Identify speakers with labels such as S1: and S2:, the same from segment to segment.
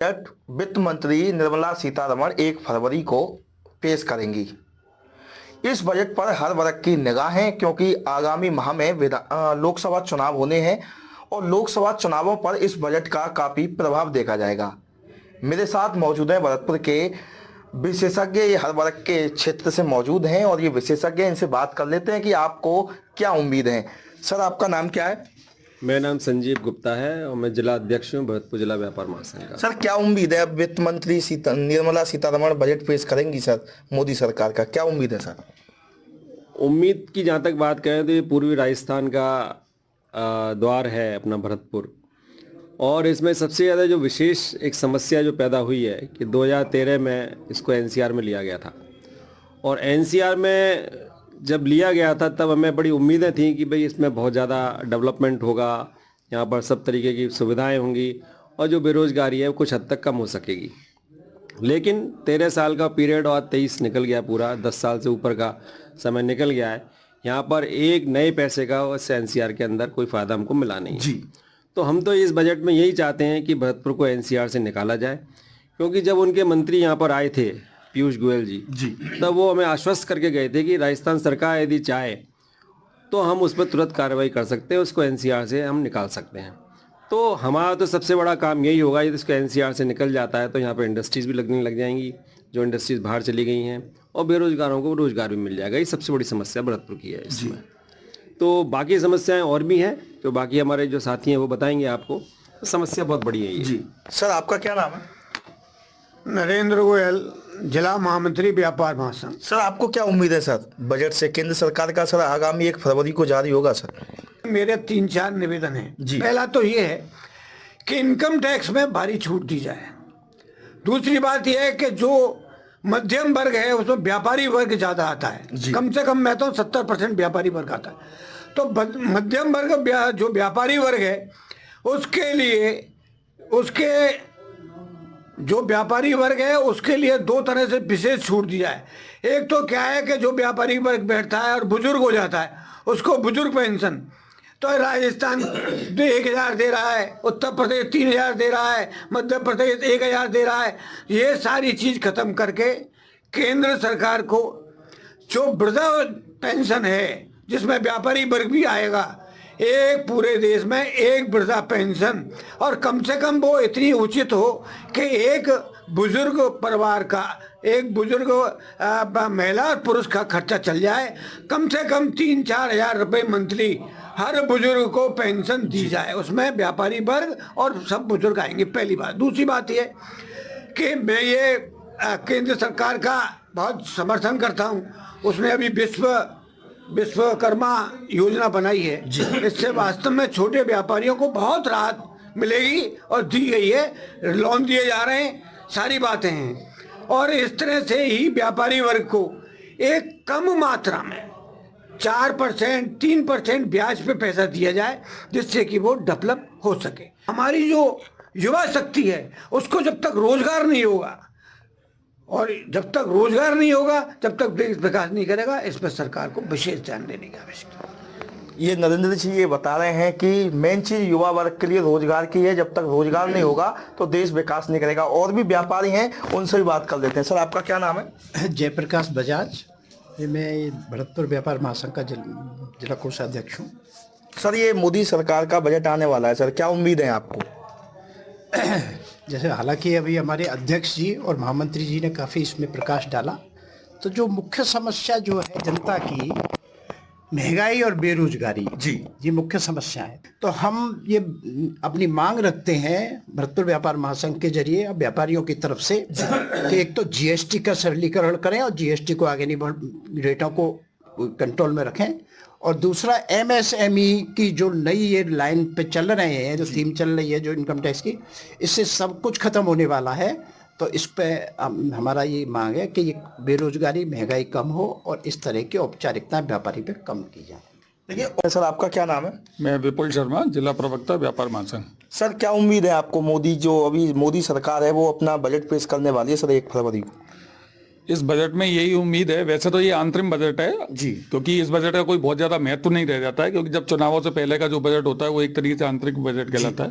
S1: Budget वित्त मंत्री निर्मला सीतारमण 1 फरवरी को पेश करेंगी। इस बजट पर हर वर्ग की निगाहें, क्योंकि आगामी माह में लोकसभा चुनाव होने हैं और लोकसभा चुनावों पर इस बजट का काफी प्रभाव देखा जाएगा। मेरे साथ मौजूद है भरतपुर के विशेषज्ञ, ये हर वर्ग के क्षेत्र से मौजूद हैं और ये विशेषज्ञ, इनसे बात कर लेते हैं कि आपको क्या उम्मीद है। सर, आपका नाम क्या है?
S2: मेरा नाम संजीव गुप्ता है और मैं जिला अध्यक्ष हूँ भरतपुर जिला व्यापार महासंघ का।
S1: सर, क्या उम्मीद है? अब वित्त मंत्री निर्मला सीतारमण बजट पेश करेंगी सर, मोदी सरकार का क्या उम्मीद है सर?
S2: उम्मीद की जहाँ तक बात करें तो ये पूर्वी राजस्थान का द्वार है अपना भरतपुर, और इसमें सबसे ज़्यादा जो विशेष एक समस्या जो पैदा हुई है कि 2013 में इसको एनसीआर में लिया गया था, और एनसीआर में जब लिया गया था तब हमें बड़ी उम्मीदें थी कि भाई इसमें बहुत ज़्यादा डेवलपमेंट होगा, यहाँ पर सब तरीके की सुविधाएं होंगी और जो बेरोज़गारी है कुछ हद तक कम हो सकेगी। लेकिन 13 साल का पीरियड और 23 निकल गया, पूरा 10 साल से ऊपर का समय निकल गया है। यहाँ पर एक नए पैसे का उस एनसीआर के अंदर कोई फ़ायदा हमको मिला नहीं
S1: जी।
S2: तो हम तो इस बजट में यही चाहते हैं कि भरतपुर को एनसीआर से निकाला जाए, क्योंकि जब उनके मंत्री यहाँ पर आए थे पीयूष गोयल जी, तब वो हमें आश्वस्त करके गए थे कि राजस्थान सरकार यदि चाहे तो हम उस पर तुरंत कार्रवाई कर सकते हैं, उसको एनसीआर से हम निकाल सकते हैं। तो हमारा तो सबसे बड़ा काम यही होगा, यदि इसको एनसीआर से निकल जाता है तो यहाँ पर इंडस्ट्रीज़ भी लगने लग जाएंगी, जो इंडस्ट्रीज़ बाहर चली गई हैं, और बेरोजगारों को रोजगार भी मिल जाएगा। ये सबसे बड़ी समस्या भरतपुर की है इसमें। तो बाकी समस्याएं और भी हैं, जो बाकी हमारे जो साथी हैं वो बताएंगे आपको। तो समस्या बहुत बड़ी है ये।
S1: जी सर, आपका क्या नाम है?
S3: नरेंद्र गोयल, जिला महामंत्री व्यापार महासंघ।
S1: सर, आपको क्या उम्मीद है सर बजट से? केंद्र सरकार का सर आगामी 1 फरवरी को जारी होगा सर।
S3: मेरे 3-4 निवेदन हैं।
S1: जी।
S3: पहला तो ये है कि इनकम टैक्स में भारी छूट दी जाए। दूसरी बात यह है कि जो मध्यम वर्ग है उसमें व्यापारी वर्ग ज़्यादा आता है, कम से कम मैं तो 70% व्यापारी वर्ग आता है। तो मध्यम वर्ग जो व्यापारी वर्ग है उसके लिए, उसके जो व्यापारी वर्ग है उसके लिए 2 तरह से विशेष छूट दी जाए। एक तो क्या है कि जो व्यापारी वर्ग बैठता है और बुजुर्ग हो जाता है उसको बुजुर्ग पेंशन, तो राजस्थान 1000 दे रहा है, उत्तर प्रदेश 3000 दे रहा है, मध्य प्रदेश 1000 दे रहा है। ये सारी चीज़ खत्म करके केंद्र सरकार को जो वृद्धा पेंशन है जिसमें व्यापारी वर्ग भी आएगा, एक पूरे देश में एक वृद्धा पेंशन, और कम से कम वो इतनी उचित हो कि एक बुजुर्ग परिवार का, एक बुजुर्ग महिला और पुरुष का खर्चा चल जाए। कम से कम 3-4 हज़ार रुपये मंथली हर बुजुर्ग को पेंशन दी जाए, उसमें व्यापारी वर्ग और सब बुजुर्ग आएंगे, पहली बात। दूसरी बात ये कि मैं ये केंद्र सरकार का बहुत समर्थन करता हूँ। उसने अभी विश्वकर्मा योजना बनाई है, इससे वास्तव में छोटे व्यापारियों को बहुत राहत मिलेगी और दी गई है, लोन दिए जा रहे हैं, सारी बातें हैं। और इस तरह से ही व्यापारी वर्ग को एक कम मात्रा में 4%, 3% ब्याज पे पैसा दिया जाए, जिससे कि वो डेवलप हो सके। हमारी जो युवा शक्ति है उसको जब तक रोजगार नहीं होगा, और जब तक रोजगार नहीं होगा तब तक देश विकास नहीं करेगा। इस पर सरकार को विशेष ध्यान देने की आवश्यकता है।
S1: ये नरेंद्र जी ये बता रहे हैं कि मेन चीज युवा वर्ग के लिए रोजगार की है, जब तक रोजगार नहीं होगा तो देश विकास नहीं करेगा। और भी व्यापारी हैं, उनसे भी बात कर लेते हैं। सर, आपका क्या नाम है?
S4: जयप्रकाश बजाज, मैं भरतपुर व्यापार महासंघ का जिला कोषाध्यक्ष हूँ।
S1: सर, ये मोदी सरकार का बजट आने वाला है सर, क्या उम्मीद है आपको?
S4: जैसे हालांकि अभी हमारे अध्यक्ष जी और महामंत्री जी ने काफ़ी इसमें प्रकाश डाला, तो जो मुख्य समस्या जो है जनता की, महंगाई और बेरोजगारी जी, ये मुख्य समस्या है। तो हम ये अपनी मांग रखते हैं भरतपुर व्यापार महासंघ के जरिए अब व्यापारियों की तरफ से कि एक तो जीएसटी का सरलीकरण करें और जीएसटी को आगे नहीं बढ़, रेटों को कंट्रोल में रखें, और दूसरा एमएसएमई की जो नई ये लाइन पे चल रहे हैं, जो थीम चल रही है जो इनकम टैक्स की, इससे सब कुछ खत्म होने वाला है। तो इस पे हमारा ये मांग है कि ये बेरोजगारी, महंगाई कम हो और इस तरह की औपचारिकता व्यापारी पे कम की जाए।
S1: देखिए सर, आपका क्या नाम है?
S5: मैं विपुल शर्मा, जिला प्रवक्ता व्यापार महासंघ।
S1: सर, क्या उम्मीद है आपको? मोदी सरकार है वो अपना बजट पेश करने वाली है सर 1 फरवरी को।
S5: इस बजट में यही उम्मीद है। वैसे तो ये अंतरिम बजट है
S1: जी,
S5: क्योंकि इस बजट का कोई बहुत ज्यादा महत्व नहीं रह जाता है, क्योंकि जब चुनावों से पहले का जो बजट होता है वो एक तरीके से आंतरिक बजट कहलाता है।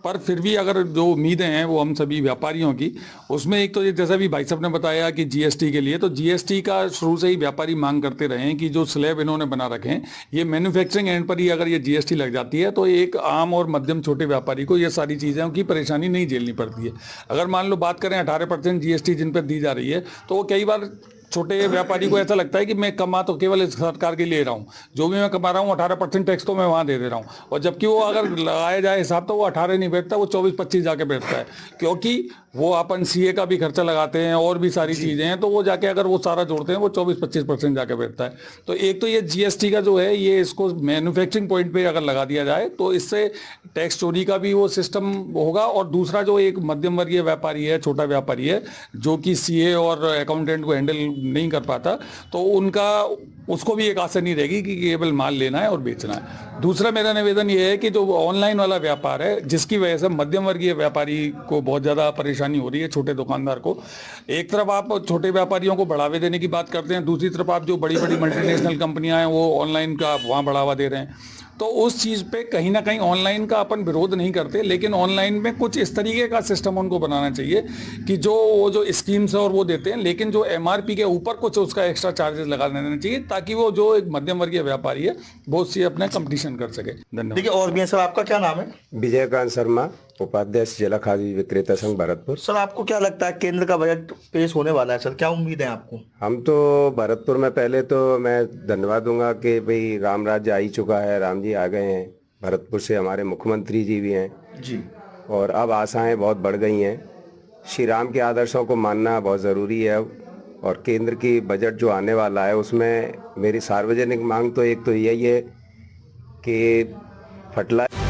S5: पर फिर भी अगर जो उम्मीदें हैं वो हम सभी व्यापारियों की, उसमें एक तो ये जैसा भी भाई साहब ने बताया कि जीएसटी के लिए, तो जीएसटी का शुरू से ही व्यापारी मांग करते रहे हैं कि जो स्लैब इन्होंने बना रखे हैं, ये मैन्युफैक्चरिंग एंड पर ही अगर ये जीएसटी लग जाती है तो एक आम और मध्यम छोटे व्यापारी को ये सारी चीज़ों की परेशानी नहीं झेलनी पड़ती है। अगर मान लो बात करें 18% जीएसटी जिन पर दी जा रही है, तो वो कई बार छोटे व्यापारी को ऐसा लगता है कि मैं कमा तो केवल इस सरकार के लिए रहा हूँ, जो भी मैं कमा रहा हूँ 18% टैक्स तो मैं वहाँ दे रहा हूँ, और जबकि वो अगर लगाया जाए हिसाब तो वो 18 नहीं बैठता, वो 24-25 जाके बैठता है, क्योंकि वो अपन सीए का भी खर्चा लगाते हैं और भी सारी चीज़ें हैं, तो वो जाके अगर वो सारा जोड़ते हैं वो 24-25% जाके बैठता है। तो एक तो ये जीएसटी का जो है ये इसको मैन्युफैक्चरिंग पॉइंट पे अगर लगा दिया जाए तो इससे टैक्स चोरी का भी वो सिस्टम होगा, और दूसरा जो एक मध्यम वर्गीय व्यापारी है, छोटा व्यापारी है, जो कि सीए और अकाउंटेंट को हैंडल नहीं कर पाता, तो उसको भी एक आसानी रहेगी कि केवल माल लेना है और बेचना है। दूसरा मेरा निवेदन ये है कि जो ऑनलाइन वाला व्यापार है, जिसकी वजह से मध्यम वर्गीय व्यापारी को बहुत ज़्यादा परेशानी हो रही है, छोटे दुकानदार को, एक तरफ आप छोटे व्यापारियों को बढ़ावे देने की बात करते हैं, दूसरी तरफ आप जो बड़ी बड़ी मल्टीनेशनल कंपनियां हैं वो ऑनलाइन का वहाँ बढ़ावा दे रहे हैं। तो उस चीज़ पे कहीं ना कहीं ऑनलाइन का अपन विरोध नहीं करते, लेकिन ऑनलाइन में कुछ इस तरीके का सिस्टम उनको बनाना चाहिए कि वो जो स्कीम्स है और वो देते हैं, लेकिन जो एमआरपी के ऊपर कुछ उसका एक्स्ट्रा चार्जेस लगा देना चाहिए, ताकि वो जो एक मध्यम वर्गीय व्यापारी है वो उससे अपने कंपटीशन कर सके। धन्यवाद।
S1: देखिए, और भी है सर, आपका क्या नाम है?
S6: विजयकांत शर्मा, उपाध्यक्ष जिला खादी विक्रेता संघ भरतपुर।
S1: सर, आपको क्या लगता है केंद्र का बजट पेश होने वाला है सर, क्या उम्मीद है आपको?
S6: हम तो भरतपुर में पहले तो मैं धन्यवाद दूंगा कि भाई राम राज्य आ ही चुका है, राम जी आ गए हैं, भरतपुर से हमारे मुख्यमंत्री जी भी हैं
S1: जी,
S6: और अब आशाएं बहुत बढ़ गई हैं। श्री राम के आदर्शों को मानना बहुत ज़रूरी है, और केंद्र की बजट जो आने वाला है उसमें मेरी सार्वजनिक मांग तो एक तो यही है कि फर्टिलाइजर